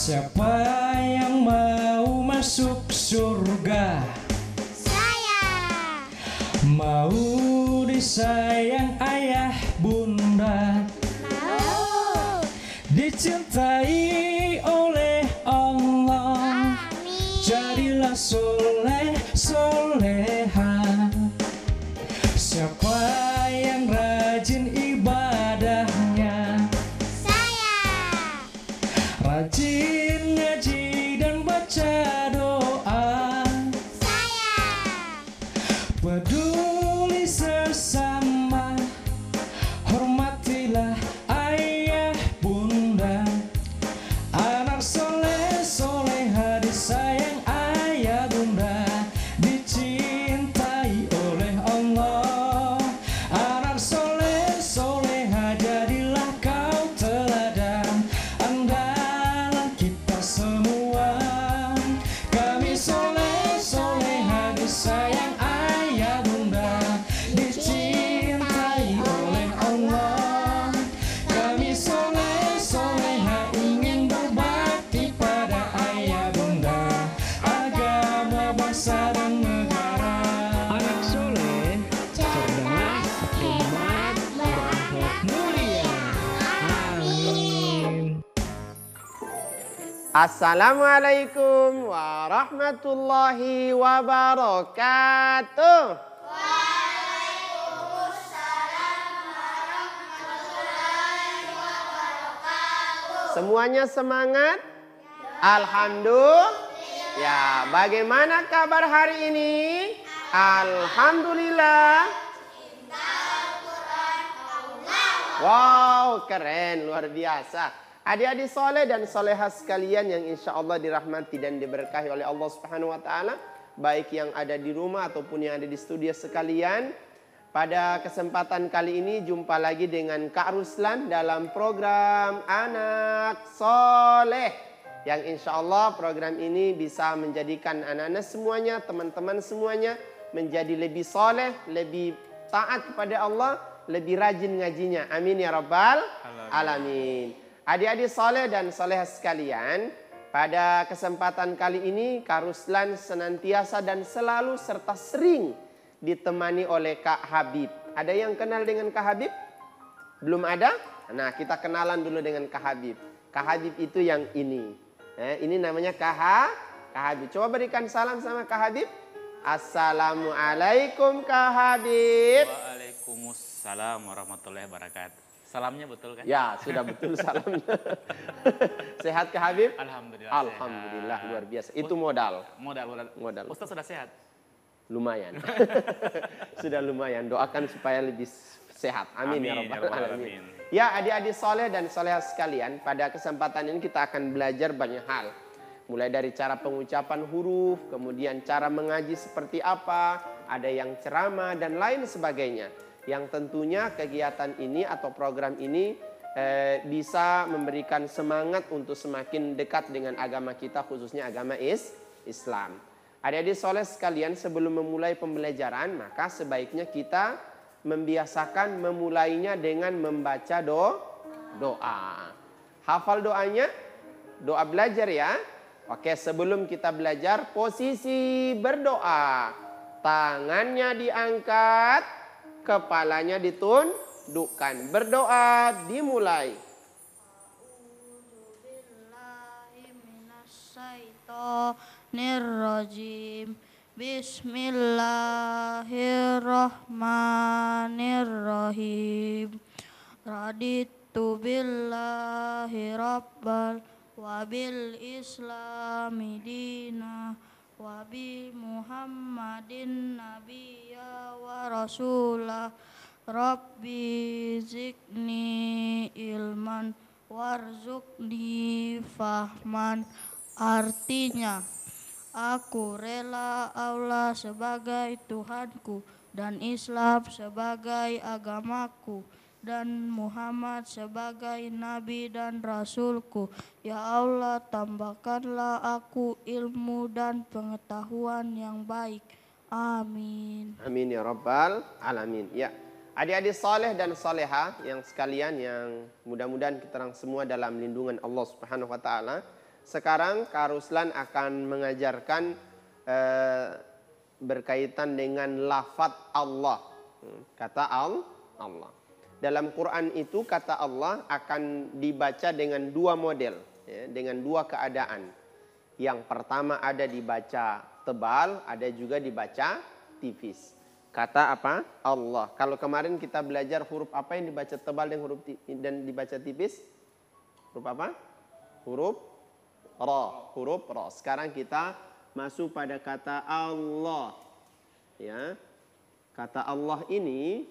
Siapa yang mau masuk surga? Saya. Mau disayang ayah bunda, Mau. dicintai oleh Allah. Amin. Jadilah soleh soleha. Siapa yang rajin ibadahnya? Saya. Rajin ngaji dan baca doa. Saya. Peduli sesama, hormatilah ayah bunda. Anak soleh soleha disayang ayah bunda, dicintai oleh Allah. Anak soleh soleha jadilah kau teladan, andalan kita semua. Kami soleh soleha disayang ayah bunda, dicintai oleh Allah. Kami soleh soleha ingin berbakti pada ayah bunda, agama bangsa dan negara. Anak soleh, cerdas, hebat, berakhlak mulia. Amin. Assalamualaikum warahmatullahi wabarakatuh. Semuanya semangat? Alhamdulillah. Ya, bagaimana kabar hari ini? Alhamdulillah. Wow, keren, luar biasa. Adik-adik soleh dan soleha sekalian yang insya Allah dirahmati dan diberkahi oleh Allah Subhanahu Wa Taala, baik yang ada di rumah ataupun yang ada di studio sekalian. Pada kesempatan kali ini jumpa lagi dengan Kak Ruslan dalam program Anak Soleh, yang insya Allah program ini bisa menjadikan anak-anak semuanya, teman-teman semuanya menjadi lebih soleh, lebih taat kepada Allah, lebih rajin ngajinya. Amin ya rabbal alamin. Adik-adik soleh dan soleh sekalian, pada kesempatan kali ini Kak Ruslan senantiasa dan selalu serta sering ditemani oleh Kak Habib. Ada yang kenal dengan Kak Habib? Belum ada? Nah, kita kenalan dulu dengan Kak Habib. Kak Habib itu yang ini. Ini namanya Kak Habib. Coba berikan salam sama Kak Habib. Assalamualaikum Kak Habib. Waalaikumsalam warahmatullahi wabarakatuh. Salamnya betul kan? Ya, sudah betul salamnya. Sehat Kak Habib? Alhamdulillah. Alhamdulillah, luar biasa. Itu modal. Modal. Ustaz sudah sehat? Lumayan. Sudah lumayan. Doakan supaya lebih sehat. Amin, ya rabbal alamin. Ya, adik-adik soleh dan soleha sekalian, pada kesempatan ini kita akan belajar banyak hal. Mulai dari cara pengucapan huruf, kemudian cara mengaji seperti apa, ada yang ceramah dan lain sebagainya. Yang tentunya kegiatan ini atau program ini bisa memberikan semangat untuk semakin dekat dengan agama kita, khususnya agama Islam. Adik-adik soleh sekalian, sebelum memulai pembelajaran, maka sebaiknya kita membiasakan memulainya dengan membaca doa. Hafal doanya? Doa belajar ya. Oke, sebelum kita belajar, posisi berdoa. Tangannya diangkat, kepalanya ditundukkan. Berdoa dimulai. Nirrajim. Bismillahirrahmanirrahim. Raditu billahi rabbal wa bil islami dina wa bi muhammadin nabiyya wa rasulah. Rabbi zikni ilman warzuqni fahman. Artinya, aku rela Allah sebagai Tuhanku dan Islam sebagai agamaku dan Muhammad sebagai Nabi dan Rasulku. Ya Allah, tambahkanlah aku ilmu dan pengetahuan yang baik. Amin. Amin ya rabbal alamin. Ya, adik-adik soleh dan soleha yang sekalian, yang mudah-mudahan kita semua dalam lindungan Allah Subhanahu Wa Taala. sekarang Kak Ruslan akan mengajarkan berkaitan dengan lafaz Allah. Kata Allah. Dalam Quran itu kata Allah akan dibaca dengan dua model, ya, dengan dua keadaan. Yang pertama ada dibaca tebal, ada juga dibaca tipis. Kata apa? Allah. Kalau kemarin kita belajar huruf apa yang dibaca tebal dan dibaca tipis? Huruf apa? Huruf Ra. Huruf Ra. Sekarang kita masuk pada kata Allah. Ya. Kata Allah ini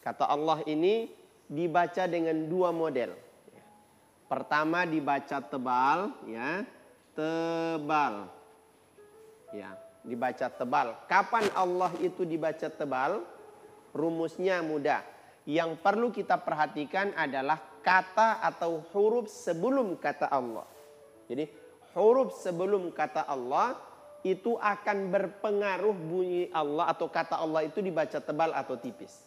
kata Allah ini dibaca dengan dua model. Pertama dibaca tebal, ya. Tebal. Ya, dibaca tebal. Kapan Allah itu dibaca tebal? Rumusnya mudah. Yang perlu kita perhatikan adalah kata atau huruf sebelum kata Allah. Jadi huruf sebelum kata Allah itu akan berpengaruh bunyi Allah atau kata Allah itu dibaca tebal atau tipis.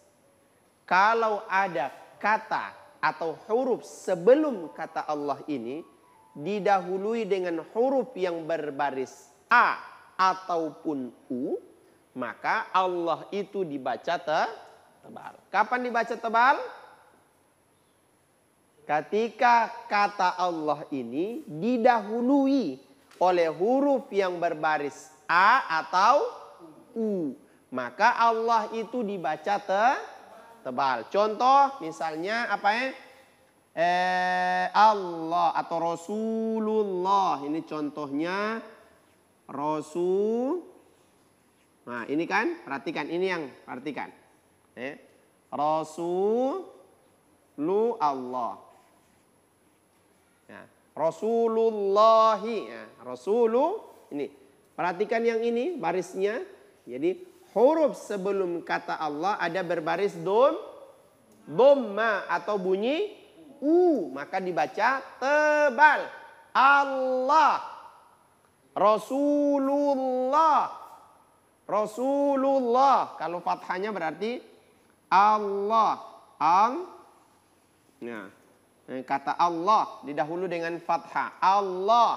Kalau ada kata atau huruf sebelum kata Allah ini didahului dengan huruf yang berbaris A ataupun U, maka Allah itu dibaca tebal. Kapan dibaca tebal? Ketika kata Allah ini didahului oleh huruf yang berbaris A atau U, maka Allah itu dibaca tebal. Contoh misalnya apa ya? Allah atau Rasulullah. Ini contohnya Rasul. Nah ini kan, perhatikan. Ini yang perhatikan. Rasulullah. Ya, Rasulullahi. Ya, ini. Perhatikan yang ini barisnya. Jadi huruf sebelum kata Allah ada berbaris dhamma atau bunyi U, maka dibaca tebal. Allah, Rasulullah, Rasulullah. Kalau fathahnya berarti Allah. Nah, kata Allah didahulu dengan fathah. Allah,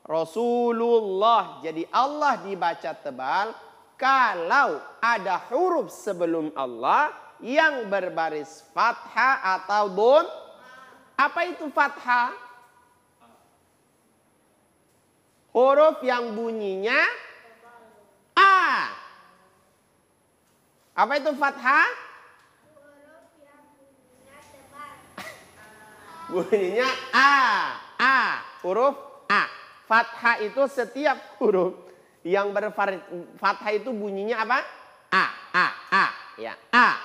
Rasulullah. Jadi Allah dibaca tebal kalau ada huruf sebelum Allah yang berbaris fathah atau dhamma. Apa itu fathah? Huruf yang bunyinya A. Apa itu fathah? Bunyinya A. Huruf A. Fathah itu setiap huruf yang berbaris fathah itu bunyinya apa? A. Ya, A.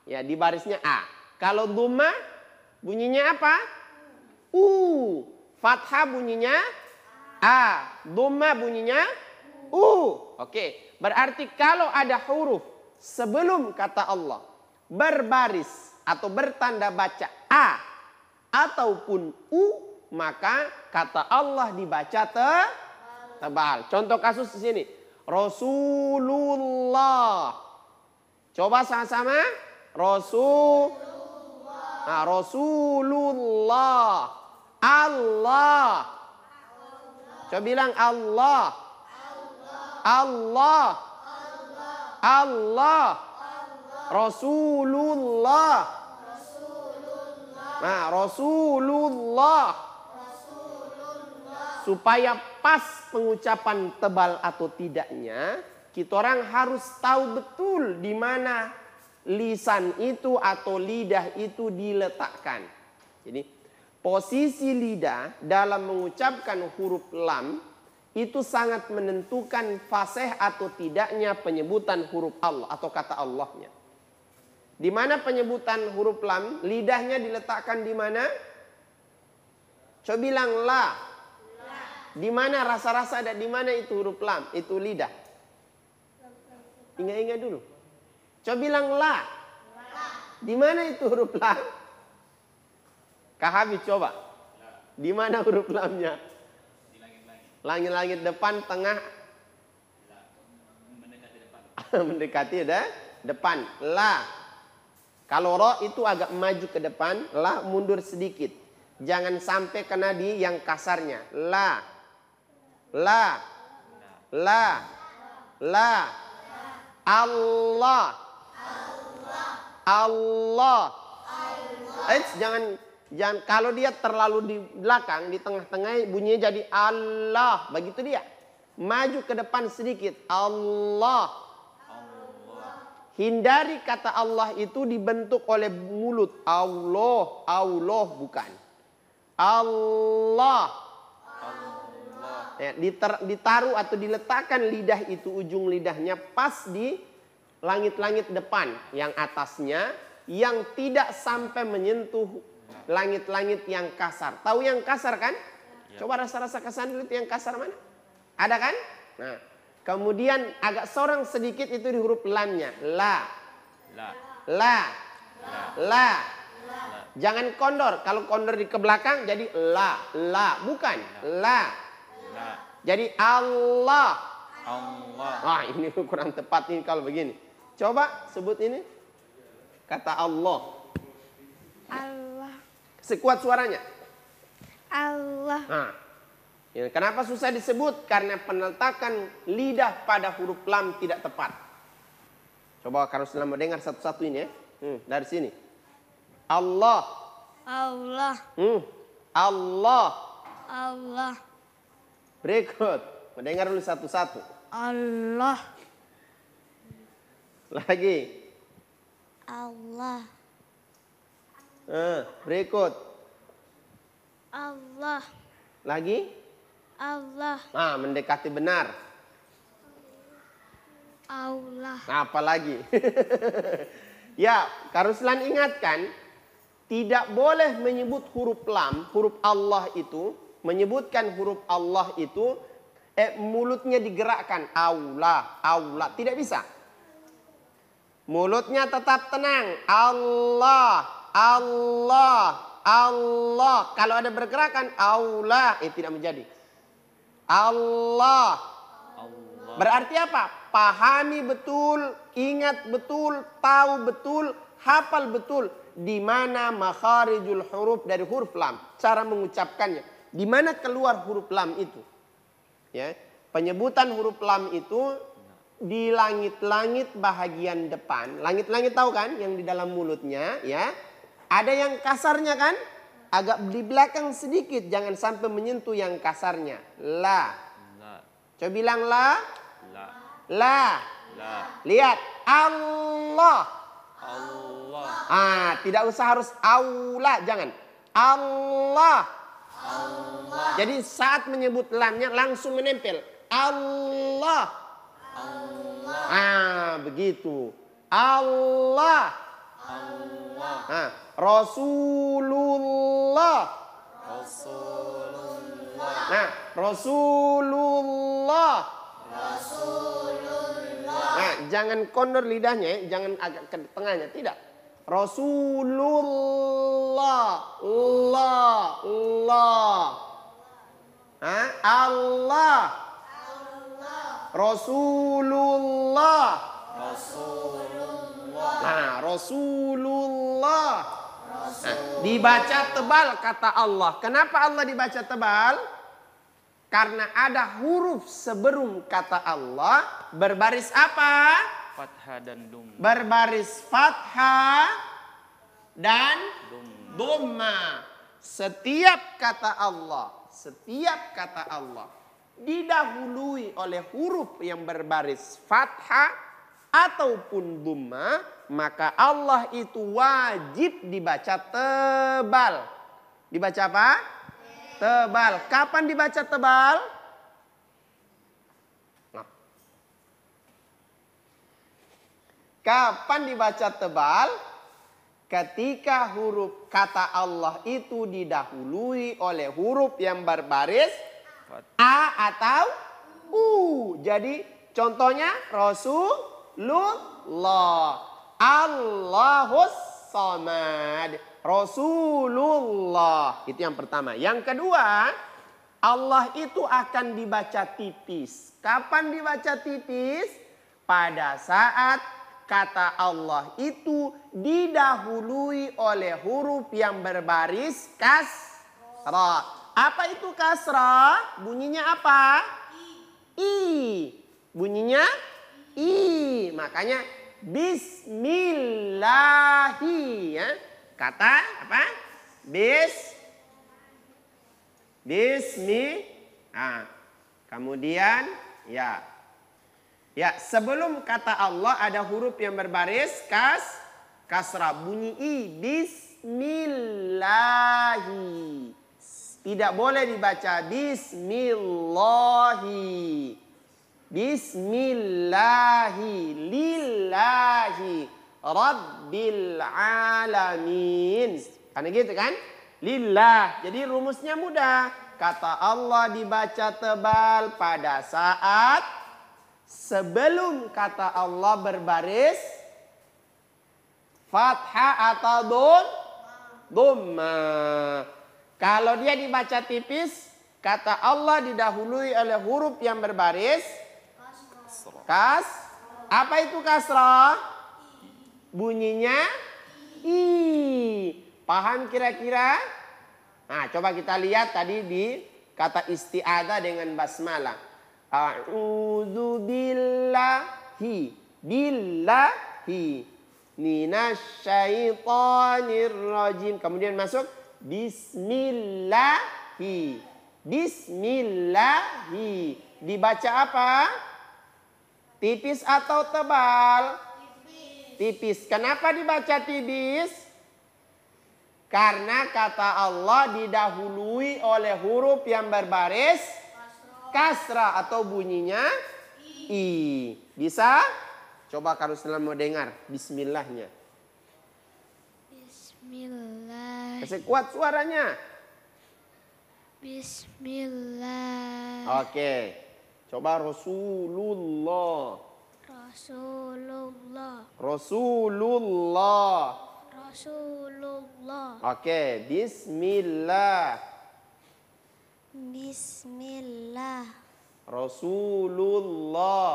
Ya, di barisnya A. Kalau dhamma bunyinya apa? U. Fathah bunyinya A. Dhamma bunyinya U. Oke. Berarti kalau ada huruf sebelum kata Allah berbaris atau bertanda baca A ataupun U, maka kata Allah dibaca tebal. Contoh kasus di sini. Rasulullah. Coba sama-sama. Rasulullah. Allah. Coba bilang Allah. Allah. Rasulullah. Nah, Rasulullah. Supaya pas pengucapan tebal atau tidaknya, kita orang harus tahu betul di mana lisan itu atau lidah itu diletakkan. Jadi posisi lidah dalam mengucapkan huruf lam itu sangat menentukan fasih atau tidaknya penyebutan huruf Allah atau kata Allahnya. Di mana penyebutan huruf lam, lidahnya diletakkan di mana? Coba bilang la. Di mana rasa-rasa ada di mana itu huruf lam? Itu lidah. Ingat-ingat dulu. Coba bilang la. Di mana itu huruf lam? Kak Habib coba. Di mana huruf lamnya? Di langit-langit. Langit-langit depan, tengah. Mendekati depan. Mendekati depan. La. Kalau ro itu agak maju ke depan, la mundur sedikit. Jangan sampai kena di yang kasarnya. La. La. La. La. Allah. Allah. Jangan kalau dia terlalu di belakang, di tengah-tengah bunyinya jadi Allah, begitu dia. Maju ke depan sedikit. Allah. Hindari kata Allah itu dibentuk oleh mulut. Allah, Allah bukan. Allah. Ya, ditaruh atau diletakkan lidah itu, ujung lidahnya pas di langit-langit depan. Yang atasnya yang tidak sampai menyentuh langit-langit yang kasar. Tahu yang kasar kan? Ya. Coba rasa-rasa kesan dulu yang kasar mana? Ada kan? Nah, kemudian agak sorang sedikit itu di huruf lamnya. La. La. La. La. La. Jangan kondor. Kalau kondor di ke belakang jadi la. La. Bukan. La. La. Jadi Allah. Allah. Ah, ini kurang tepat ini kalau begini. Coba sebut ini. Kata Allah. Allah. Sekuat suaranya. Allah. Nah, ya, kenapa susah disebut? Karena penetakan lidah pada huruf lam tidak tepat. Coba kalau selama dengar satu-satu ini ya. Dari sini. Allah. Allah. Allah. Allah. Berikut. Mendengar dulu satu-satu. Allah. Lagi. Allah. Berikut. Allah. Lagi. Allah. Nah, mendekati benar. Allah. Nah, apa lagi? Ya, Karuslan ingatkan, tidak boleh menyebut huruf lam, huruf Allah itu, menyebutkan huruf Allah itu, mulutnya digerakkan. Allah, Allah, tidak bisa. Mulutnya tetap tenang. Allah, Allah, Allah. Kalau ada bergerakan, Allah, tidak menjadi. Allah. Allah. Berarti apa? Pahami betul, ingat betul, tahu betul, hafal betul. Di mana makharijul huruf dari huruf lam. Cara mengucapkannya. Di mana keluar huruf lam itu. Ya, penyebutan huruf lam itu di langit-langit bahagian depan. Langit-langit tahu kan yang di dalam mulutnya ya. Ada yang kasarnya kan? Agak di belakang sedikit, jangan sampai menyentuh yang kasarnya. La. La. Coba bilang la. La. La. La. Lihat Allah. Allah. Tidak usah harus aula, jangan. Allah. Allah. Jadi saat menyebut lamnya langsung menempel. Allah. Allah. Begitu. Allah. Allah. Rasulullah. Rasulullah. Nah, Rasulullah. Rasulullah. Nah, jangan kondor lidahnya, jangan agak ke tengahnya, tidak. Rasulullah. Allah. Allah. Allah. Rasulullah. Rasulullah. Nah, Rasulullah. Nah, dibaca tebal kata Allah. Kenapa Allah dibaca tebal? Karena ada huruf sebelum kata Allah berbaris apa? Fathah dan dum. Berbaris fathah dan dhamma. Setiap kata Allah didahului oleh huruf yang berbaris fathah ataupun dhamma, maka Allah itu wajib dibaca tebal. Dibaca apa? Tebal. Kapan dibaca tebal? Nah. Kapan dibaca tebal? Ketika huruf kata Allah itu didahului oleh huruf yang berbaris A atau U. Jadi contohnya Rasulullah. Allahus Samad. Rasulullah. Itu yang pertama. Yang kedua, Allah itu akan dibaca tipis. Kapan dibaca tipis? Pada saat kata Allah itu didahului oleh huruf yang berbaris Ra. Apa itu kasrah? Bunyinya apa? I. Bunyinya I. Makanya bismillahi. Ya. Kata apa? Bismi. Nah, kemudian ya. Ya, sebelum kata Allah ada huruf yang berbaris kasrah. Bunyi I. Bismillahi. Tidak boleh dibaca bismillahi. Bismillahi lillahi rabbil alamin. Karena gitu kan? Lillah. Jadi rumusnya mudah. Kata Allah dibaca tebal pada saat sebelum kata Allah berbaris fathah atau dhamma. Kalau dia dibaca tipis, kata Allah didahului oleh huruf yang berbaris apa itu kasrah? Bunyinya I. Paham kira-kira? Nah, coba kita lihat tadi di kata isti'adzah dengan basmalah. A'udzu billahi minasyaitonir rajim. Kemudian masuk bismillahi. Bismillahi. Dibaca apa? Tipis atau tebal? Tipis. Kenapa dibaca tipis? Karena kata Allah didahului oleh huruf yang berbaris kasrah atau bunyinya I. Bisa? Coba kalau Ruslan mau dengar bismillahnya. Bismillah. Kasih kuat suaranya. Bismillah. Oke. Coba Rasulullah. Rasulullah. Rasulullah. Rasulullah. Oke, bismillah. Bismillah. Rasulullah.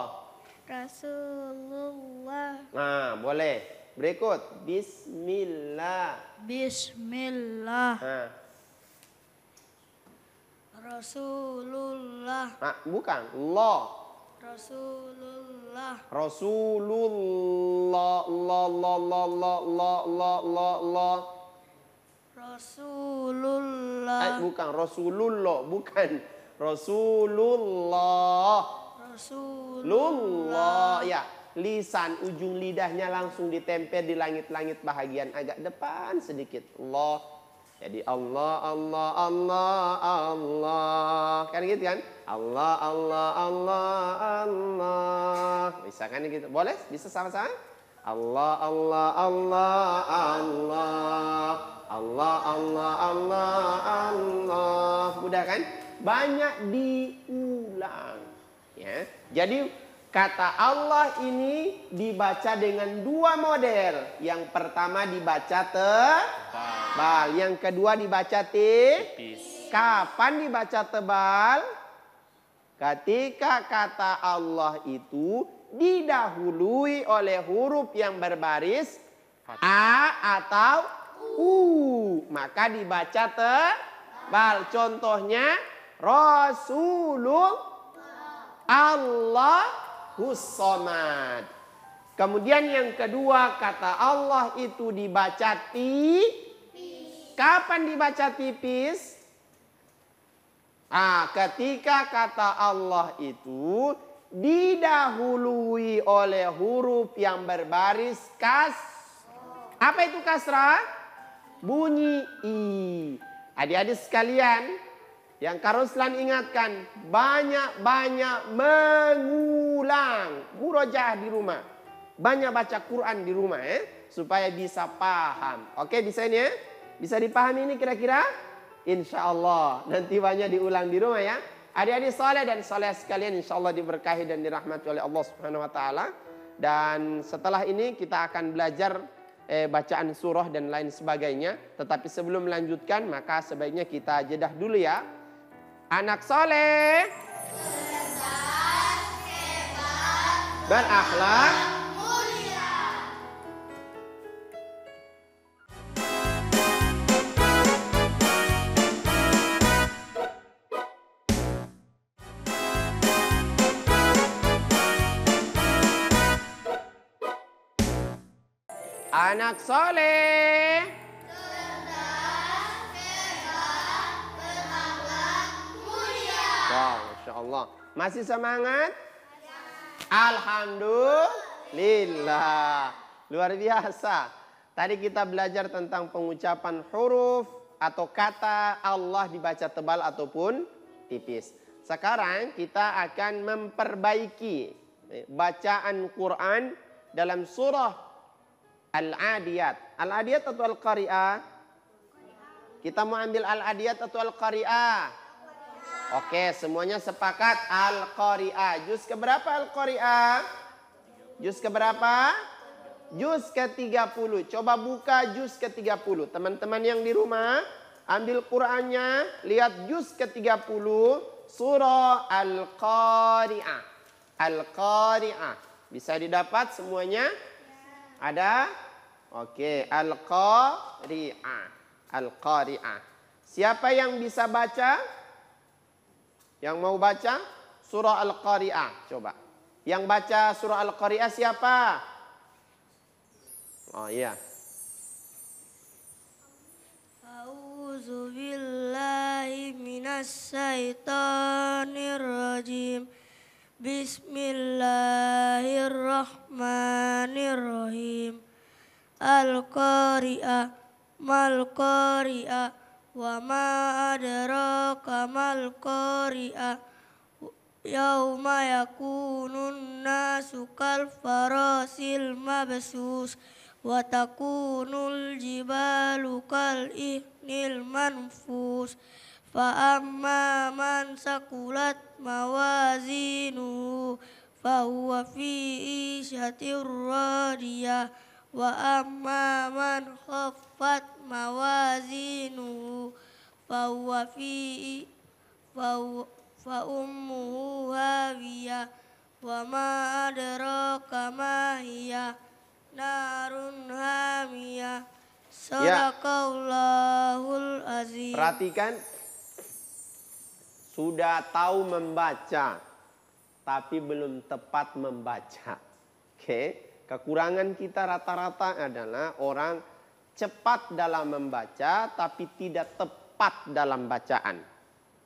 Rasulullah. Nah, boleh. Berikut, bismillah. Bismillah. Nah, Rasulullah. bukan, la. Rasulullah. Rasulullah, la. Rasulullah. Bukan Rasulullah, bukan Rasulullah. Rasulullah. Ya, lisan ujung lidahnya langsung ditempel di langit-langit bahagian agak depan sedikit. Allah. Jadi Allah, Allah, Allah, Allah. Kan gitu kan? Allah, Allah, Allah, Allah. Bisa kan gitu? Boleh? Bisa sama-sama? Allah, Allah, Allah, Allah. Allah, Allah, Allah, Allah. Mudah kan? Banyak diulang. Ya. Jadi kata Allah ini dibaca dengan dua model. Yang pertama dibaca tebal. Yang kedua dibaca tipis. Kapan dibaca tebal? Ketika kata Allah itu didahului oleh huruf yang berbaris A atau U. Maka dibaca tebal. Contohnya Rasulullah Allahus Somad. Kemudian yang kedua kata Allah itu dibaca tipis. Kapan dibaca tipis? Ketika kata Allah itu didahului oleh huruf yang berbaris Apa itu kasrah? Bunyi I. Adik-adik sekalian, yang Kak Ruslan ingatkan, banyak-banyak mengulang murojaah di rumah. Banyak baca Quran di rumah supaya bisa paham. Oke, bisa ini ya? Bisa dipahami ini kira-kira? Insya Allah. Nanti banyak diulang di rumah ya. Adik-adik soleh dan soleh sekalian insya Allah diberkahi dan dirahmati oleh Allah Subhanahu Wa Taala. Dan setelah ini kita akan belajar bacaan surah dan lain sebagainya. Tetapi sebelum melanjutkan maka sebaiknya kita jedah dulu ya. Anak soleh, berakhlak, mulia. anak soleh. Wow, Masya Allah. Masih semangat? Alhamdulillah. Luar biasa. Tadi kita belajar tentang pengucapan huruf atau kata Allah dibaca tebal ataupun tipis. Sekarang kita akan memperbaiki bacaan Quran dalam surah Al-Adiyat. Al-Adiyat atau Al-Qari'ah? Kita mau ambil Al-Adiyat atau Al-Qari'ah? Oke, semuanya sepakat Al-Qari'ah. Juz keberapa Al-Qari'ah? Juz keberapa? Juz ke-30. Coba buka juz ke-30. Teman-teman yang di rumah, ambil Qur'annya, lihat juz ke-30, surah Al-Qari'ah. Al-Qari'ah. Bisa didapat semuanya? Ada? Oke, Al-Qari'ah. Al-Qari'ah. Siapa yang bisa baca? Yang mau baca surah Al-Qari'ah, coba. Yang baca surah Al-Qari'ah siapa? Oh iya. A'udzu billahi minasyaitonir rajim. Bismillahirrahmanirrahim. Al-Qari'ah, mal-Qari'ah. Wa ma adraka mal qari'ah yauma yakunun nasu kal farasil mabsus wa takunul jibalu kal ihnil manfus fa amma man sakulat mawazinu fa huwa fi isyatir radiyah wa amma man khaffat mawazinu fa ummuhu hawiyah wa ma adraka ma hiya narun hamiyah. Sadaqallahul azim. Perhatikan, sudah tahu membaca tapi belum tepat membaca. Oke. Kekurangan kita rata-rata adalah orang cepat dalam membaca tapi tidak tepat dalam bacaan.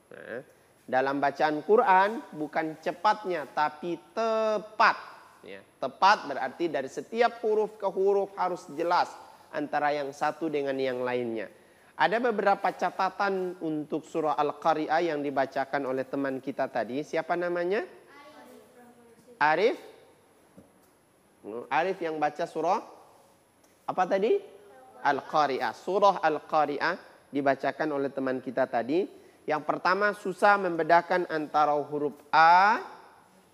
Nah, dalam bacaan Quran bukan cepatnya tapi tepat. Ya, tepat berarti dari setiap huruf ke huruf harus jelas antara yang satu dengan yang lainnya. Ada beberapa catatan untuk surah Al-Qari'ah yang dibacakan oleh teman kita tadi. Siapa namanya? Arif. Arif yang baca surah apa tadi? Al-Qari'ah. Surah Al-Qari'ah dibacakan oleh teman kita tadi. Yang pertama susah membedakan antara huruf A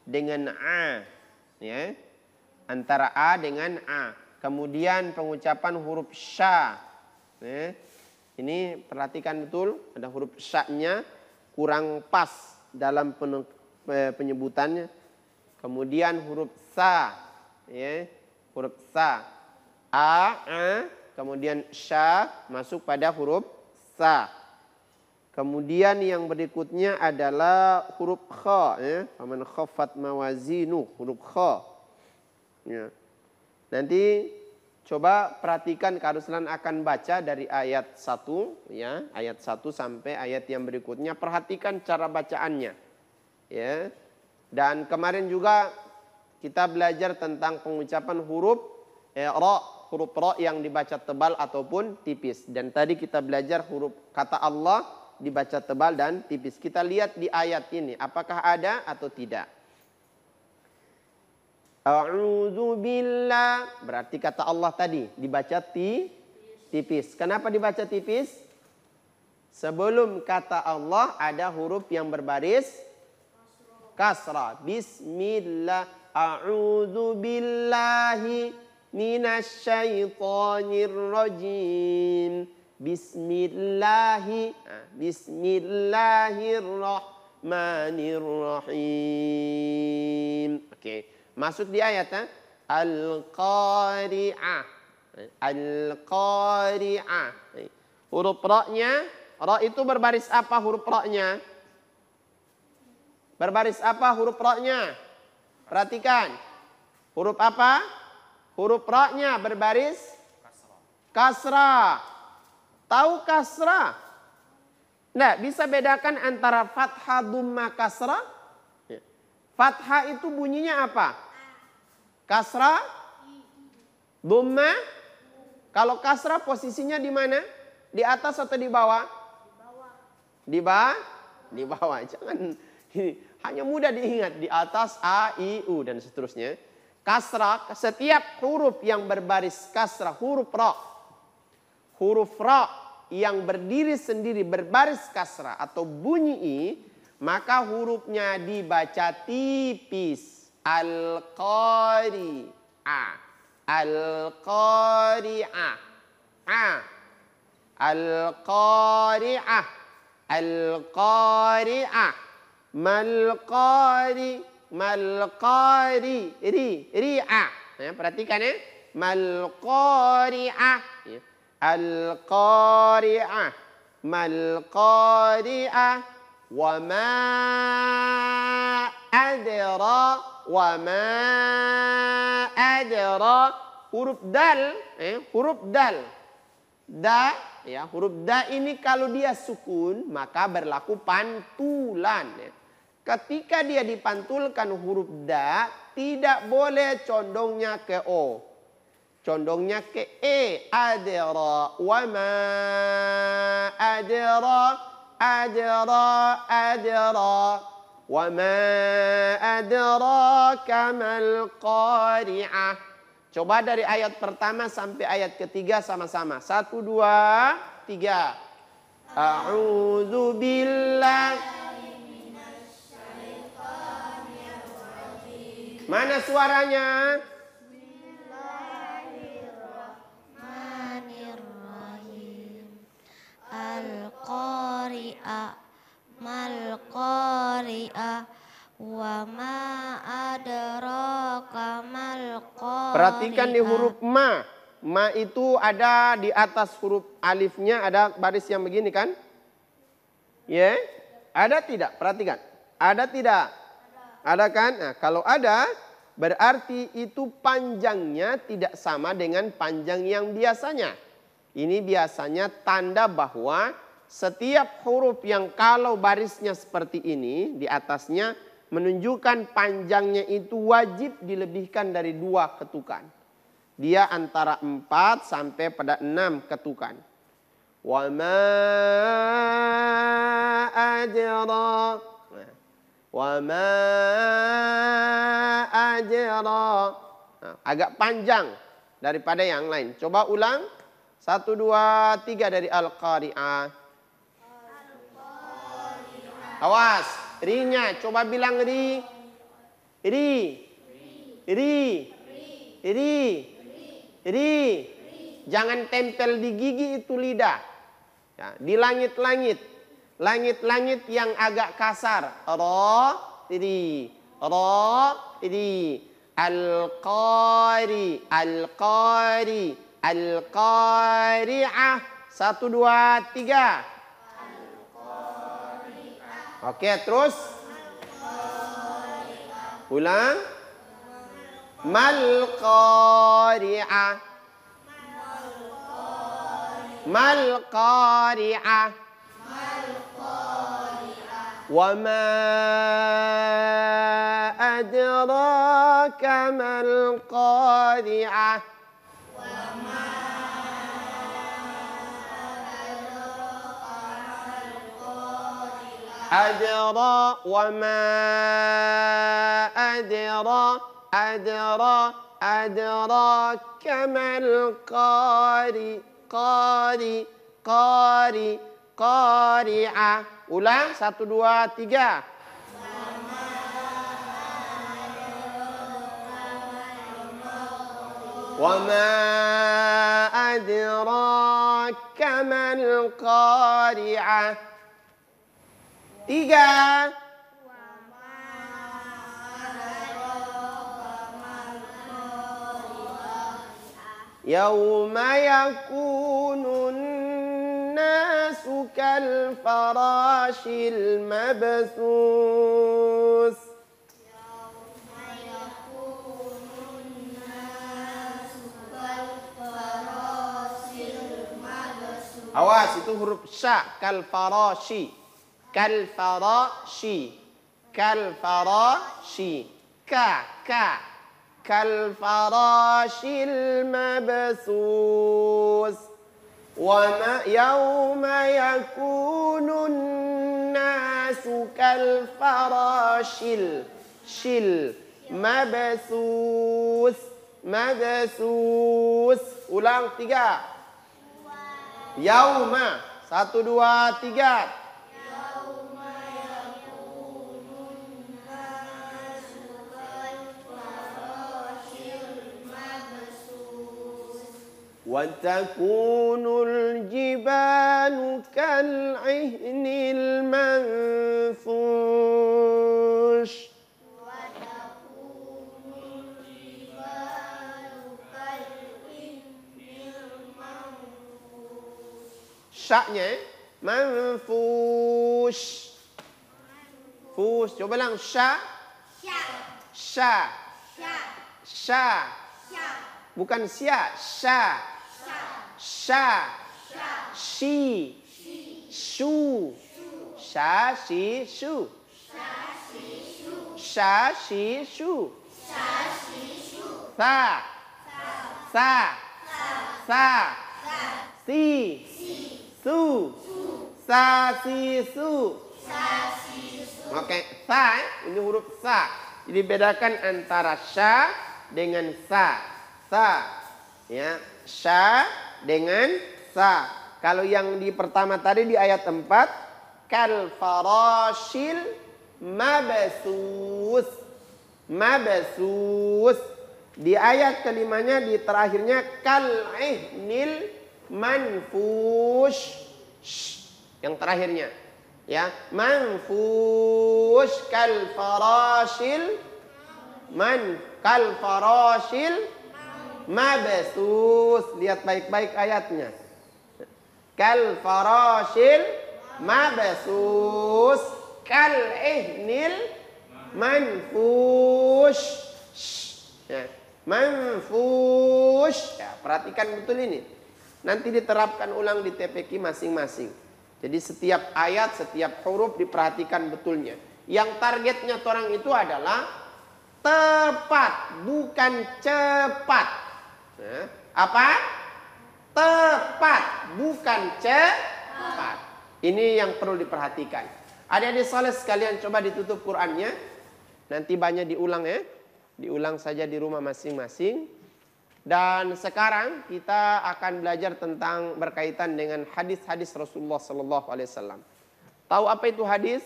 dengan A. Ya. Antara A dengan A. Kemudian pengucapan huruf sya. Ya. Ini perhatikan betul. Ada huruf sya-nya kurang pas dalam penyebutannya. Kemudian huruf sa. Ya, huruf sa, kemudian sya masuk pada huruf sa. Kemudian yang berikutnya adalah huruf kha, ya, faman khaffat mawazinu, huruf kha. Ya. Nanti coba perhatikan Kak Ruslan akan baca dari ayat 1, ya, ayat 1 sampai ayat yang berikutnya. Perhatikan cara bacaannya, ya. Dan kemarin juga kita belajar tentang pengucapan huruf ra, huruf ra yang dibaca tebal ataupun tipis. Dan tadi kita belajar huruf kata Allah dibaca tebal dan tipis. Kita lihat di ayat ini, apakah ada atau tidak. A'udzu billah, berarti kata Allah tadi dibaca tipis. Kenapa dibaca tipis? Sebelum kata Allah ada huruf yang berbaris kasrah. Bismillah. A'udzu billahi minasyaitonir rajim. Bismillahirrahmanirrahim. Oke, masuk di ayat Al-Qari'ah. Al-Qari'ah. Huruf ra-nya, ra itu berbaris apa huruf ra-nya? Berbaris apa huruf ra-nya? Perhatikan. Huruf apa? Huruf ra-nya berbaris kasrah. Tahu kasrah? Nah, bisa bedakan antara fathah, dhamma, kasrah? Fathah itu bunyinya apa? Kasrah? Dhamma? Kalau kasrah posisinya di mana? Di atas atau di bawah? Di bawah. Di bawah. Jangan hanya mudah diingat, di atas a, i, u dan seterusnya. Kasrah, setiap huruf yang berbaris kasrah, huruf ra. Huruf ra yang berdiri sendiri berbaris kasrah atau bunyi i, maka hurufnya dibaca tipis. Al-qari'ah. Al-qari'ah. Al-qari'ah. Al-qari'ah. Mal-qari. Mal-qari. Ri'ah. Perhatikan ya. Mal-qari'ah. Al-qari'ah. Mal-qari'ah. Wa ma adra. Wa ma adra. Huruf dal. Huruf dal. Da. Ya, huruf da ini kalau dia sukun maka berlaku pantulan. Ketika dia dipantulkan huruf da, tidak boleh condongnya ke o. Condongnya ke e. Adra. Wa ma adra. Adra. Adra. Wa ma adraka mal qari'ah. Coba dari ayat pertama sampai ayat ketiga sama-sama. 1, 2, 3. A'udzu billahi. Mana suaranya? Bismillahirrahmanirrahim. Al-qari'ah. Mal-qari'ah. Wa ma adraka mal qari'ah. Perhatikan di huruf ma. Ma itu ada di atas huruf alifnya ada baris yang begini kan? Ya? Ada tidak? Perhatikan. Ada tidak? Ada kan? Nah, kalau ada berarti itu panjangnya tidak sama dengan panjang yang biasanya. Ini biasanya tanda bahwa setiap huruf yang kalau barisnya seperti ini di atasnya menunjukkan panjangnya itu wajib dilebihkan dari 2 ketukan. Dia antara 4 sampai pada 6 ketukan. Wa ma ajra. Wa ma ajra. Nah, agak panjang daripada yang lain. Coba ulang. 1, 2, 3 dari Al-Qari'ah. Awas. Ri-nya, coba bilang ri. Ri. Ri. Ri. Ri. Jangan tempel di gigi itu lidah. Ya, di langit-langit. Langit-langit yang agak kasar. Ra, ri. Ra, ri. Al-qari. Al-qari. Al-qari'ah. 1, 2, 3. Oke, terus. Ulang. Mal qari'ah. Mal qari'ah. Wa ma adraka mal qari'ah. Adra. Wa ma adra. Adra. Adraka mal qari. Qari. Qari. Qari'ah. Ulang. 1, 2, 3. Wa ma adraka mal qari'ah. 3. Yauma yakunun nasu kal farashil mabthus. Awas, itu huruf sya. Kal farashi. Kal farashi. Kal farashi. Ka. Kal farashil mabsus. Wa ma yawma yakunun nasu kal farashil. Shil. Mabsus. Ulang 3. Yauma. 1, 2, 3. وتكون الجبال كالعهن المنفوش syaknya manfush. Fush, coba lang sya. Bukan sia, sya. Shi. Shu. Sha, shi, shu. Sha, shi, shu. Sa. Si. Su. Sa, si, su. Oke, sa, ini huruf sa. Jadi bedakan antara sya dengan sa. Ya, sya dengan sa. Kalau yang di pertama tadi di ayat 4, kal farashil mabsus. Di ayat kelimanya di terakhirnya kal ihnil manfush. Yang terakhirnya ya, manfush kal farashil mabsus. Lihat baik-baik ayatnya. Kal farashil mabsus kal ihnil manfush. Ya, manfush. Ya, perhatikan betul ini. Nanti diterapkan ulang di TPQ masing-masing. Jadi setiap ayat, setiap huruf diperhatikan betulnya. Yang targetnya orang itu adalah tepat, bukan cepat. Nah, apa? Tepat, bukan cepat. Ini yang perlu diperhatikan. Adik-adik saleh sekalian, coba ditutup Qur'annya. Nanti banyak diulang ya. Diulang saja di rumah masing-masing. Dan sekarang kita akan belajar tentang berkaitan dengan hadis-hadis Rasulullah SAW. Tahu apa itu hadis?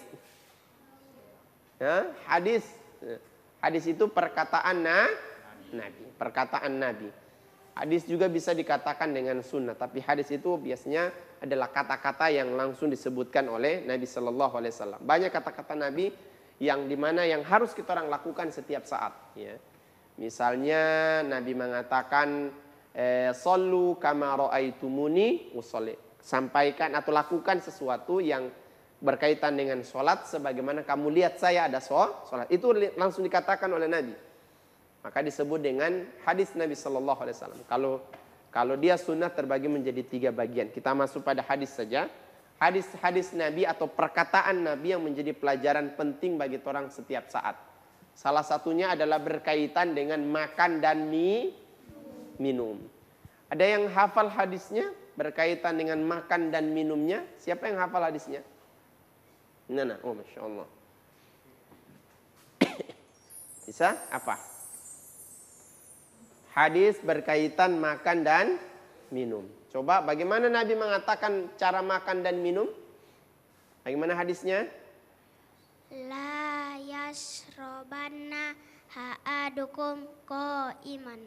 Ya, hadis itu perkataan Nabi. Perkataan Nabi. Hadis juga bisa dikatakan dengan sunnah. Tapi hadis itu biasanya adalah kata-kata yang langsung disebutkan oleh Nabi SAW. Banyak kata-kata Nabi yang dimana yang harus kita orang lakukan setiap saat. Ya. Misalnya Nabi mengatakan sallu kama ra'aitumuni usolli. Sampaikan atau lakukan sesuatu yang berkaitan dengan sholat sebagaimana kamu lihat saya ada sholat. Itu langsung dikatakan oleh Nabi. Maka disebut dengan hadis Nabi SAW. Kalau dia sunnah terbagi menjadi 3 bagian. Kita masuk pada hadis saja. Hadis-hadis Nabi atau perkataan Nabi yang menjadi pelajaran penting bagi orang setiap saat. Salah satunya adalah berkaitan dengan makan dan minum. Ada yang hafal hadisnya berkaitan dengan makan dan minumnya? Siapa yang hafal hadisnya? Nana, oh Masya Allah. Bisa? Apa? Hadis berkaitan makan dan minum. Coba bagaimana Nabi mengatakan cara makan dan minum? Bagaimana hadisnya? La yashrobanna ha'adukum qa'iman.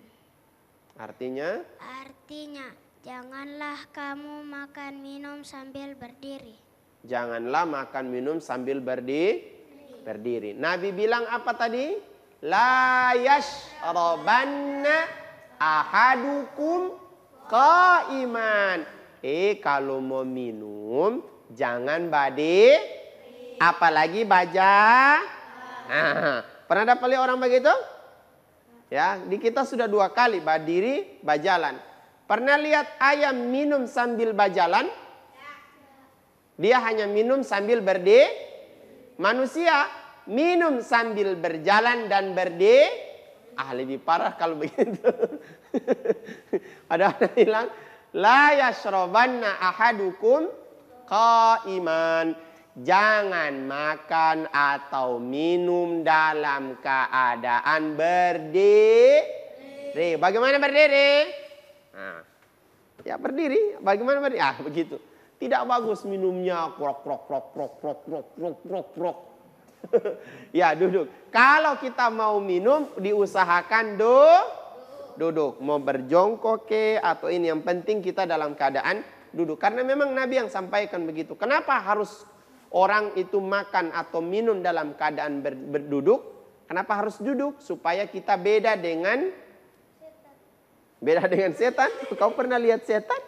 Artinya? Artinya, janganlah kamu makan minum sambil berdiri. Janganlah makan minum sambil berdiri. Nabi bilang apa tadi? La yashrobanna ahadukum qa'iman. Kalau mau minum jangan apalagi baja. Nah, pernah dapat lihat orang begitu? Ya, di kita sudah 2 kali berdiri, bajalan. Pernah lihat ayam minum sambil bajalan? Dia hanya minum sambil manusia minum sambil berjalan dan lebih parah kalau begitu. Ada orang bilang, la yashrabanna ahadukum qa'iman. Jangan makan atau minum dalam keadaan berdiri. Bagaimana berdiri? Nah, ya berdiri. Bagaimana berdiri? Begitu. Tidak bagus minumnya krok. Ya, duduk. Kalau kita mau minum, diusahakan duduk. Mau berjongkok atau ini, yang penting kita dalam keadaan duduk. Karena memang Nabi yang sampaikan begitu. Kenapa harus orang itu makan atau minum dalam keadaan berduduk? Kenapa harus duduk? Supaya kita beda dengan setan. Kau pernah lihat setan?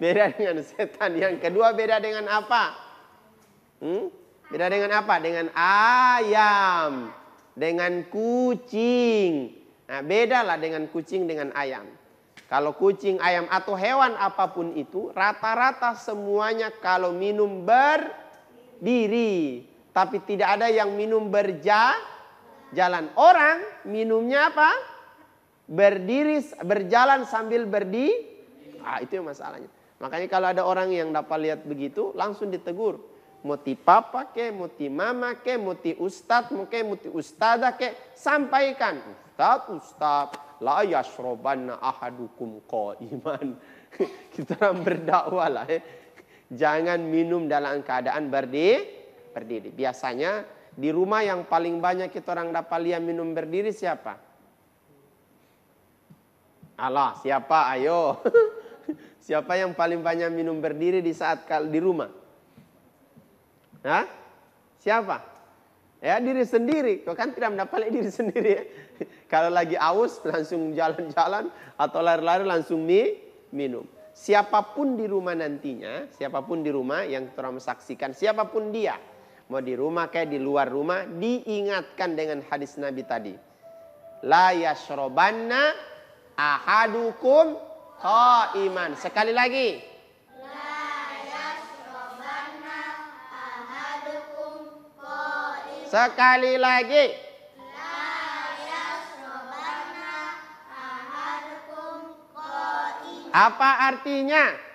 Beda dengan setan. Yang kedua, beda dengan apa? Beda dengan apa? Dengan ayam, dengan kucing. Nah, bedalah dengan kucing dengan ayam. Kalau kucing, ayam atau hewan apapun itu, rata-rata semuanya kalau minum berdiri. Tapi tidak ada yang minum berjalan. Orang minumnya apa? Berdiri, berjalan sambil berdiri. Itu yang masalahnya. Makanya kalau ada orang yang dapat lihat begitu, langsung ditegur. Muti papa ke, muti mama ke, muti ustad ke, muti ustadah ke, sampaikan. Ustad, la yashrobanna ahadukum qa'iman. Kita orang berdakwah lah. Jangan minum dalam keadaan berdiri. Biasanya di rumah yang paling banyak kita orang dapat lihat minum berdiri siapa? Allah, siapa? Ayo. Siapa yang paling banyak minum berdiri di saat di rumah? Hah? Siapa? Ya, diri sendiri. Kau kan tidak mendapat diri sendiri ya. Kalau lagi aus langsung jalan-jalan atau lari-lari langsung minum. Siapapun di rumah nantinya, siapapun di rumah yang kita saksikan, siapapun dia, mau di rumah kayak di luar rumah, diingatkan dengan hadis Nabi tadi. La yashrobanna ahadukum qa'iman. Sekali lagi. La yashrobanna ahadukum qa'iman. Sekali lagi. La yashrobanna ahadukum qa'iman. Apa artinya?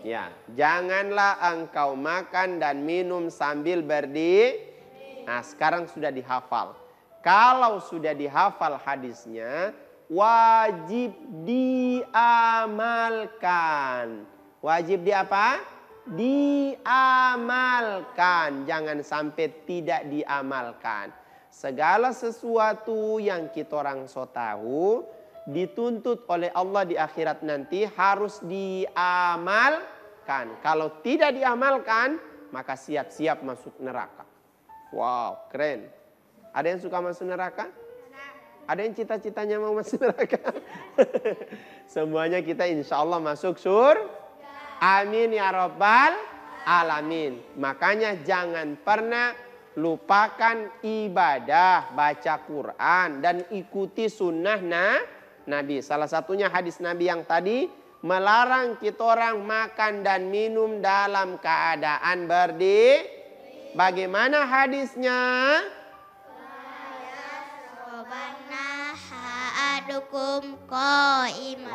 Ya, janganlah engkau makan dan minum sambil berdiri. Nah, sekarang sudah dihafal. Kalau sudah dihafal hadisnya, wajib diamalkan. Wajib di apa? Diamalkan. Jangan sampai tidak diamalkan. Segala sesuatu yang kita orang so tahu, dituntut oleh Allah di akhirat nanti harus diamalkan. Kalau tidak diamalkan, maka siap-siap masuk neraka. Wow, keren. Ada yang suka masuk neraka? Ada yang cita-citanya mau masuk neraka? Semuanya kita insya Allah masuk surga. Amin ya rabbal alamin. Makanya jangan pernah lupakan ibadah, baca Quran, dan ikuti sunnah Nabi. Salah satunya hadis Nabi yang tadi, melarang kita orang makan dan minum dalam keadaan berdiri. Bagaimana hadisnya?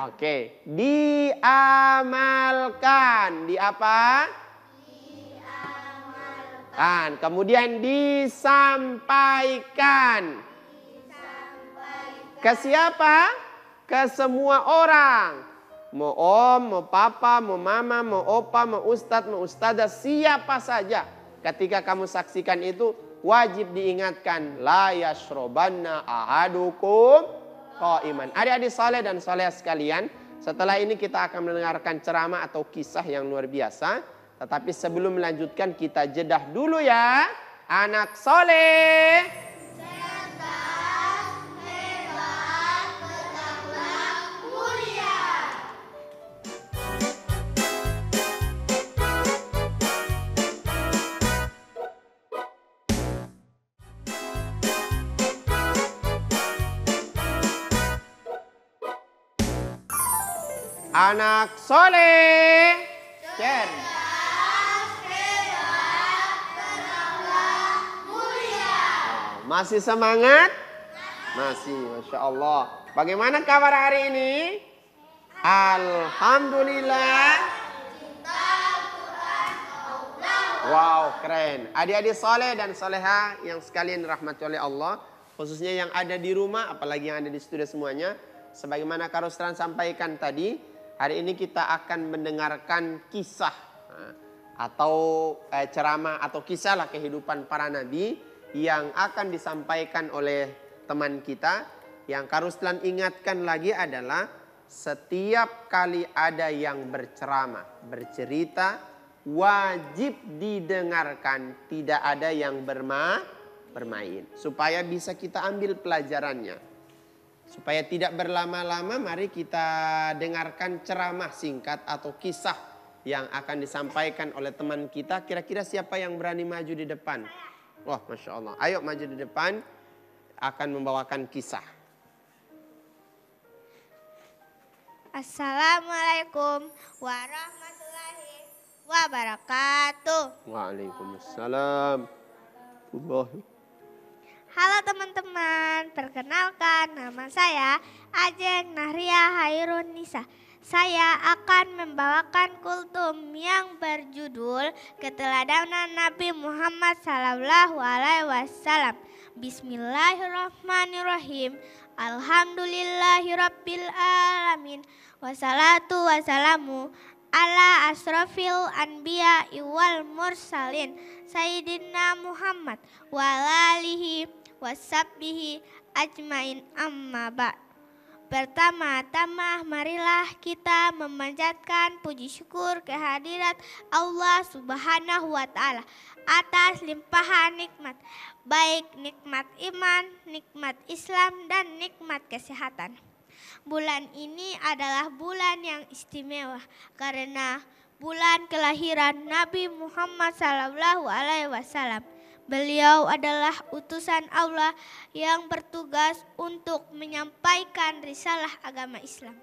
Oke, diamalkan. Di apa? Diamalkan. Kemudian disampaikan. Ke siapa? Ke semua orang. Mau om, mau papa, mau mama, mau opa, mau ustadz, mau ustadzah, siapa saja. Ketika kamu saksikan itu, wajib diingatkan. La yashrobanna ahadukum qa'iman. Adik-adik saleh dan saleh sekalian, setelah ini kita akan mendengarkan ceramah atau kisah yang luar biasa. Tetapi sebelum melanjutkan, kita jedah dulu ya. Anak soleh. anak soleh, cerdas, masih semangat? Masih, Masya Allah. Bagaimana kabar hari ini? Alhamdulillah. Wow, keren. Adik-adik soleh dan soleha yang sekalian dirahmati oleh Allah, khususnya yang ada di rumah, apalagi yang ada di studio semuanya. Sebagaimana Kak Ruslan sampaikan tadi, hari ini kita akan mendengarkan kisah atau ceramah atau kisah lah kehidupan para nabi yang akan disampaikan oleh teman kita. Yang Kak Ruslan ingatkan lagi adalah setiap kali ada yang berceramah, bercerita, wajib didengarkan, tidak ada yang bermain. Supaya bisa kita ambil pelajarannya. Supaya tidak berlama-lama, mari kita dengarkan ceramah singkat atau kisah yang akan disampaikan oleh teman kita. Kira-kira siapa yang berani maju di depan? Wah, Masya Allah. Ayo maju di depan, akan membawakan kisah. Assalamualaikum warahmatullahi wabarakatuh. Waalaikumsalam. Halo teman-teman, perkenalkan nama saya Ajeng Nahria Hairun Nisa. Saya akan membawakan kultum yang berjudul Keteladanan Nabi Muhammad SAW. Bismillahirrahmanirrahim. Alhamdulillahirabbil alamin. Wassalatu wassalamu ala asrofil anbiya wal mursalin Sayyidina Muhammad wa alihi washabbihi ajmain amma ba'd. Pertama-tama marilah kita memanjatkan puji syukur kehadirat Allah Subhanahu wa Ta'ala atas limpahan nikmat, baik nikmat iman, nikmat Islam, dan nikmat kesehatan. Bulan ini adalah bulan yang istimewa karena bulan kelahiran Nabi Muhammad SAW. Beliau adalah utusan Allah yang bertugas untuk menyampaikan risalah agama Islam.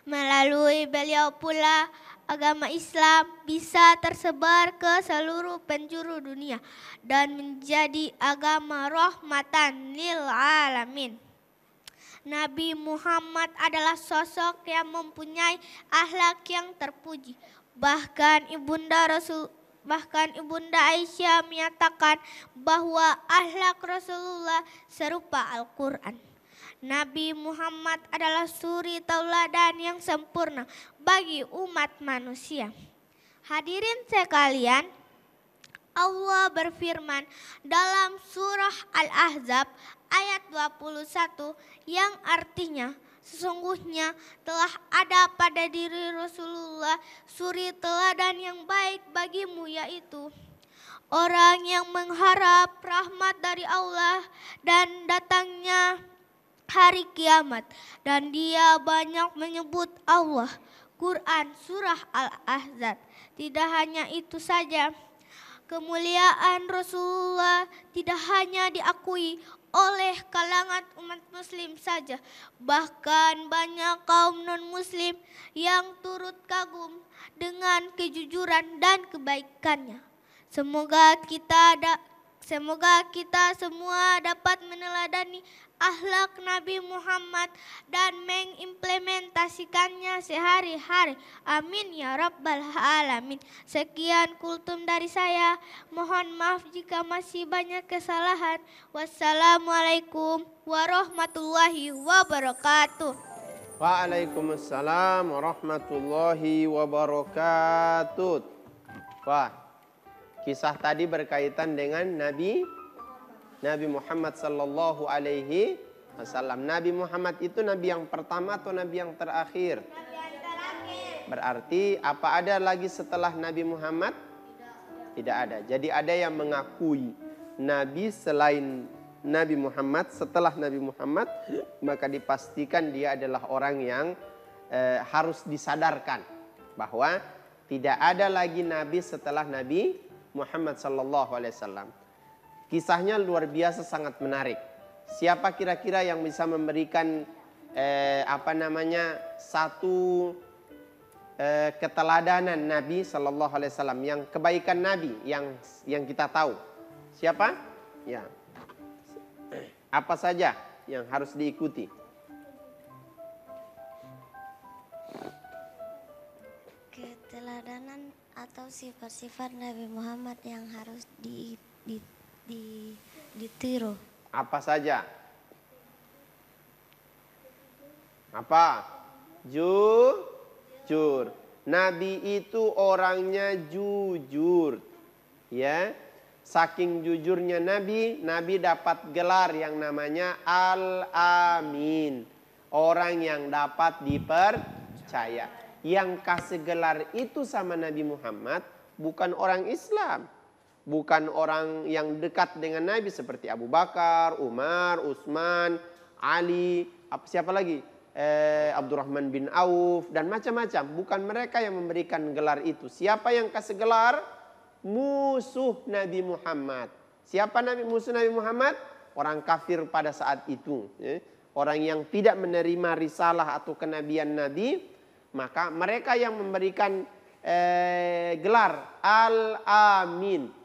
Melalui beliau pula agama Islam bisa tersebar ke seluruh penjuru dunia dan menjadi agama rahmatan lil alamin. Nabi Muhammad adalah sosok yang mempunyai akhlak yang terpuji. Bahkan Ibunda Aisyah menyatakan bahwa akhlak Rasulullah serupa Al-Quran. Nabi Muhammad adalah suri tauladan yang sempurna bagi umat manusia. Hadirin sekalian, Allah berfirman dalam surah Al-Ahzab ayat 21 yang artinya sesungguhnya telah ada pada diri Rasulullah suri teladan yang baik bagimu, yaitu orang yang mengharap rahmat dari Allah dan datangnya hari kiamat, dan dia banyak menyebut Allah. Quran surah Al-Ahzab. Tidak hanya itu saja, kemuliaan Rasulullah tidak hanya diakui oleh kalangan umat muslim saja, bahkan banyak kaum non-muslim yang turut kagum dengan kejujuran dan kebaikannya. Semoga kita semua dapat meneladani akhlak Nabi Muhammad dan mengimplementasikannya sehari-hari. Amin ya rabbal alamin. Sekian kultum dari saya. Mohon maaf jika masih banyak kesalahan. Wassalamualaikum warahmatullahi wabarakatuh. Waalaikumsalam warahmatullahi wabarakatuh. Wah, kisah tadi berkaitan dengan Nabi Muhammad sallallahu alaihi wasallam. Nabi Muhammad itu nabi yang pertama atau nabi yang terakhir? Nabi yang terakhir. Berarti apa ada lagi setelah Nabi Muhammad? Tidak ada. Jadi ada yang mengakui nabi selain Nabi Muhammad, setelah Nabi Muhammad, maka dipastikan dia adalah orang yang harus disadarkan bahwa tidak ada lagi nabi setelah Nabi Muhammad sallallahu alaihi wasallam. Kisahnya luar biasa, sangat menarik. Siapa kira-kira yang bisa memberikan satu keteladanan Nabi Sallallahu Alaihi Wasallam, yang kebaikan Nabi yang kita tahu. Siapa? Ya. Apa saja yang harus diikuti? Keteladanan atau sifat-sifat Nabi Muhammad yang harus ditiru. Apa saja? Apa? Jujur. Nabi itu orangnya jujur. Ya. Saking jujurnya Nabi dapat gelar yang namanya Al-Amin. Orang yang dapat dipercaya. Yang kasih gelar itu sama Nabi Muhammad bukan orang Islam. Bukan orang yang dekat dengan Nabi seperti Abu Bakar, Umar, Utsman, Ali, siapa lagi? Abdurrahman bin Auf dan macam-macam. Bukan mereka yang memberikan gelar itu. Siapa yang kasih gelar? Musuh Nabi Muhammad. Siapa musuh Nabi Muhammad? Orang kafir pada saat itu. Orang yang tidak menerima risalah atau kenabian Nabi. Maka mereka yang memberikan gelar Al-Amin.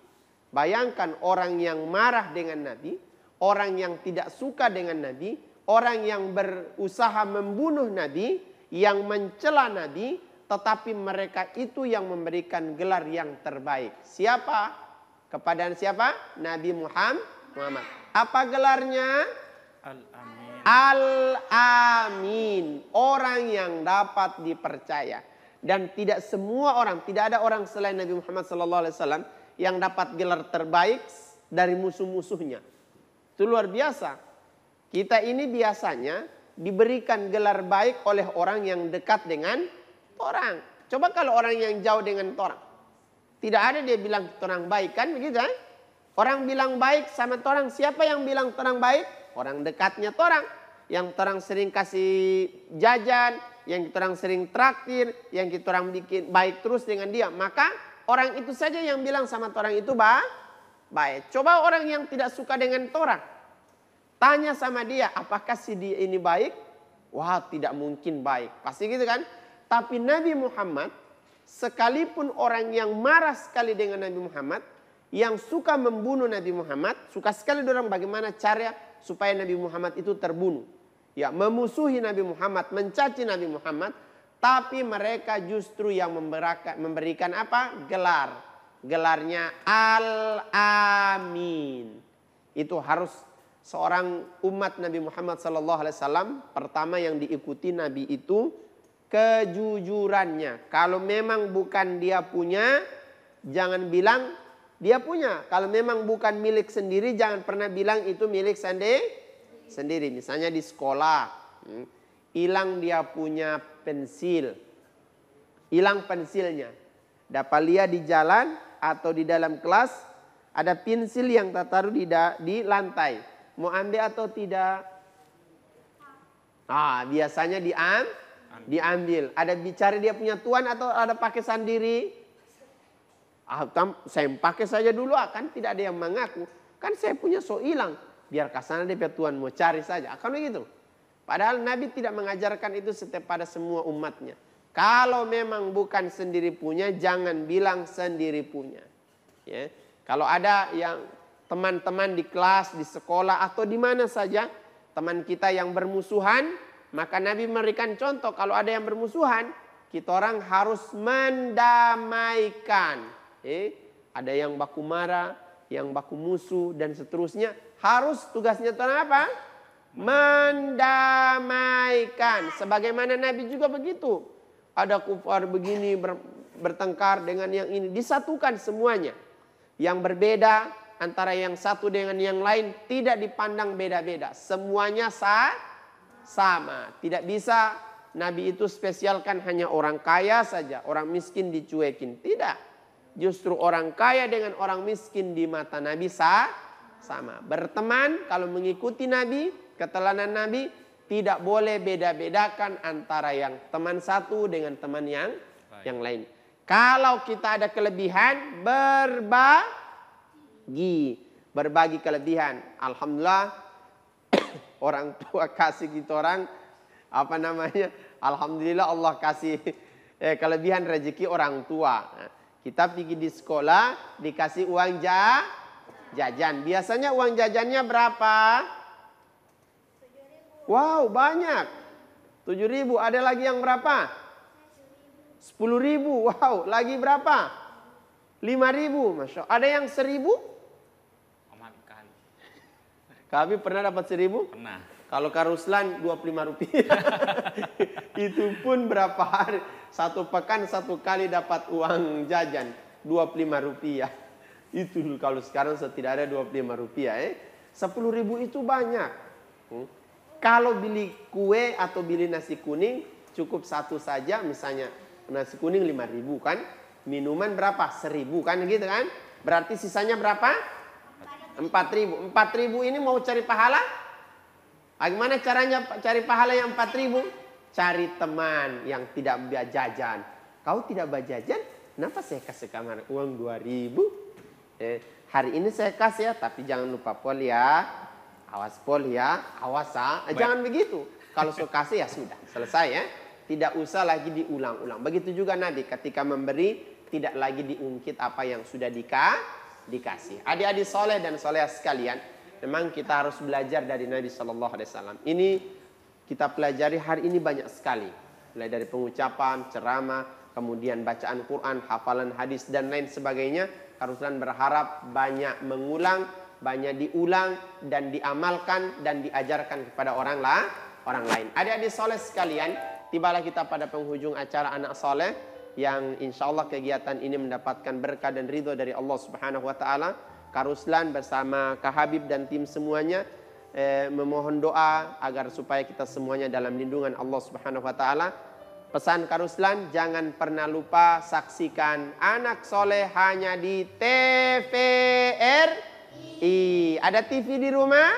Bayangkan orang yang marah dengan Nabi, orang yang tidak suka dengan Nabi, orang yang berusaha membunuh Nabi, yang mencela Nabi, tetapi mereka itu yang memberikan gelar yang terbaik. Siapa? Kepada siapa? Nabi Muhammad. Apa gelarnya? Al-Amin. Al-Amin. Orang yang dapat dipercaya. Dan tidak semua orang, tidak ada orang selain Nabi Muhammad SAW yang dapat gelar terbaik dari musuh-musuhnya. Itu luar biasa. Kita ini biasanya diberikan gelar baik oleh orang yang dekat dengan orang. Coba kalau orang yang jauh dengan orang. Tidak ada dia bilang orang baik, kan begitu kan? Orang bilang baik sama orang, siapa yang bilang orang baik? Orang dekatnya orang. Yang orang sering kasih jajan, yang orang sering traktir, yang kita orang bikin baik terus dengan dia. Maka orang itu saja yang bilang sama orang itu baik. Coba orang yang tidak suka dengan orang. Tanya sama dia, apakah si dia ini baik? Wah, tidak mungkin baik. Pasti gitu kan? Tapi Nabi Muhammad, sekalipun orang yang marah sekali dengan Nabi Muhammad, yang suka membunuh Nabi Muhammad, suka sekali orang bagaimana cara supaya Nabi Muhammad itu terbunuh. Ya, memusuhi Nabi Muhammad, mencaci Nabi Muhammad, tapi mereka justru yang memberikan apa? Gelar. Gelarnya Al-Amin. Itu harus seorang umat Nabi Muhammad SAW pertama yang diikuti Nabi itu kejujurannya. Kalau memang bukan dia punya, jangan bilang dia punya. Kalau memang bukan milik sendiri, jangan pernah bilang itu milik sendiri. Misalnya di sekolah, hilang dia punya pensil, hilang pensilnya. Dapat lihat di jalan atau di dalam kelas ada pensil yang tertaruh di lantai. Mau ambil atau tidak? Biasanya diambil. Ada bicara dia punya tuan atau ada pakai sendiri? Saya pakai saja dulu, kan tidak ada yang mengaku. Kan saya punya hilang. Biar kasana dia punya tuan mau cari saja. Akan begitu. Padahal Nabi tidak mengajarkan itu setiap pada semua umatnya. Kalau memang bukan sendiri punya, jangan bilang sendiri punya. Ya. Kalau ada yang teman-teman di kelas, di sekolah, atau di mana saja, teman kita yang bermusuhan, maka Nabi memberikan contoh, kalau ada yang bermusuhan, kita orang harus mendamaikan. Ada yang baku marah, yang baku musuh, dan seterusnya. Harus tugasnya Tuhan apa? Mendamaikan. Sebagaimana Nabi juga begitu. Ada kufar begini bertengkar dengan yang ini. Disatukan semuanya. Yang berbeda antara yang satu dengan yang lain tidak dipandang beda-beda. Semuanya sama. Tidak bisa Nabi itu spesialkan hanya orang kaya saja. Orang miskin dicuekin. Tidak. Justru orang kaya dengan orang miskin di mata Nabi sama. Berteman kalau mengikuti Nabi, keteladanan Nabi, tidak boleh beda-bedakan antara yang teman satu dengan teman yang lain. Kalau kita ada kelebihan, berbagi kelebihan. Alhamdulillah orang tua kasih kita orang, alhamdulillah Allah kasih Kelebihan rezeki orang tua. Nah, kita pergi di sekolah dikasih uang jajan. Biasanya uang jajannya berapa? 7.000. Wow, banyak. 7.000. Ada lagi yang berapa? 10.000. Wow, lagi berapa? 5.000. Masya Allah. Ada yang 1.000? Amat kali. Kami pernah dapat 1.000? Pernah. Kalau Karuslan 25 rupiah. Itu pun berapa hari? 1 pekan 1 kali dapat uang jajan 25 rupiah. Itu kalau sekarang tidak ada 25 rupiah. 10.000 itu banyak. Kalau beli kue atau beli nasi kuning cukup satu saja, misalnya nasi kuning 5.000 kan, minuman berapa? 1.000 kan gitu kan? Berarti sisanya berapa? 4.000. 4.000 ini mau cari pahala? Bagaimana caranya cari pahala yang 4.000? Cari teman yang tidak berjajan. Kau tidak berjajan, kenapa saya kasih kamar uang 2.000? Hari ini saya kasih ya, tapi jangan lupa pol ya. Awas pol ya, awas jangan begitu. Kalau saya kasih ya sudah, selesai ya. Tidak usah lagi diulang-ulang. Begitu juga Nabi ketika memberi, tidak lagi diungkit apa yang sudah dikasih. Adik-adik soleh dan soleh sekalian, memang kita harus belajar dari Nabi SAW. Ini kita pelajari hari ini banyak sekali. Mulai dari pengucapan, ceramah, kemudian bacaan Quran, hafalan hadis, dan lain sebagainya. Karuslan berharap banyak mengulang, banyak diulang, dan diamalkan, dan diajarkan kepada orang lain. Adik-adik soleh sekalian, tibalah kita pada penghujung acara Anak Soleh, yang insya Allah kegiatan ini mendapatkan berkah dan ridho dari Allah Subhanahu Wa Taala. Karuslan bersama Kak Habib dan tim semuanya memohon doa agar supaya kita semuanya dalam lindungan Allah Subhanahu Wa Taala. Pesan Karuslan, jangan pernah lupa saksikan Anak Soleh hanya di TVRI. Ada TV di rumah?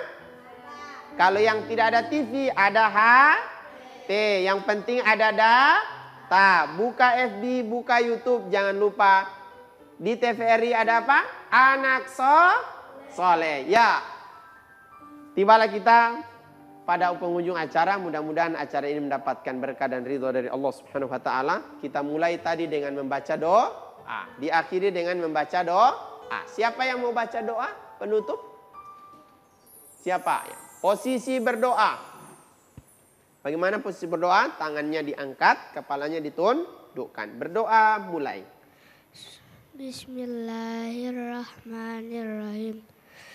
Kalau yang tidak ada TV, ada HT. Yang penting ada data. Buka FB, buka YouTube, jangan lupa. Di TVRI ada apa? Anak Soleh. Ya. Tibalah kita pada penghujung acara. Mudah-mudahan acara ini mendapatkan berkah dan ridho dari Allah Subhanahu Wa Taala. Kita mulai tadi dengan membaca doa, diakhiri dengan membaca doa. Siapa yang mau baca doa penutup? Siapa? Posisi berdoa. Bagaimana posisi berdoa? Tangannya diangkat, kepalanya ditundukkan. Berdoa mulai. Bismillahirrahmanirrahim.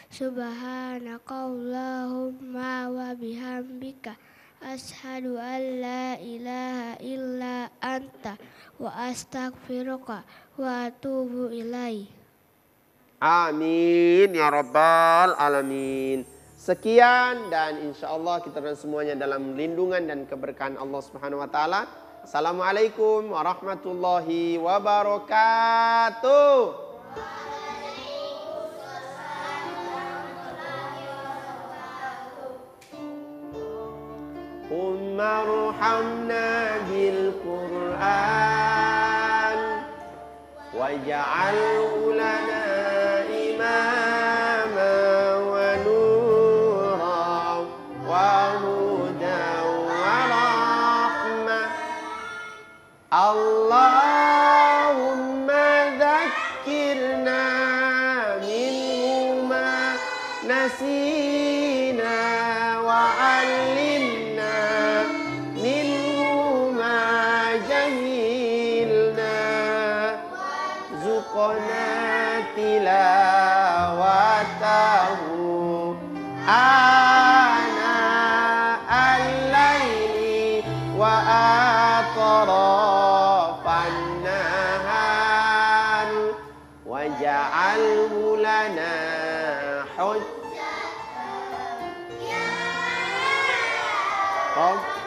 Subhanakallahumma wa bihamdika asyhadu an la ilaha illa anta wa astaghfiruka wa atubu ilaih. Amin ya rabbal alamin. Sekian, dan insya Allah kita dan semuanya dalam lindungan dan keberkahan Allah Subhanahu Wa Taala. Assalamualaikum warahmatullahi wabarakatuh. Ummarhamna bil Quran waj'alhu lana imama wa nura wa hudan wa rahmah. Allahumma dzakkirna minhu ma nasina wa allimna minhu ma jahilna zuqna tilawatahu ana al-laili wa atrafan nahar waj'alhu lana hujjatan ya Rabb.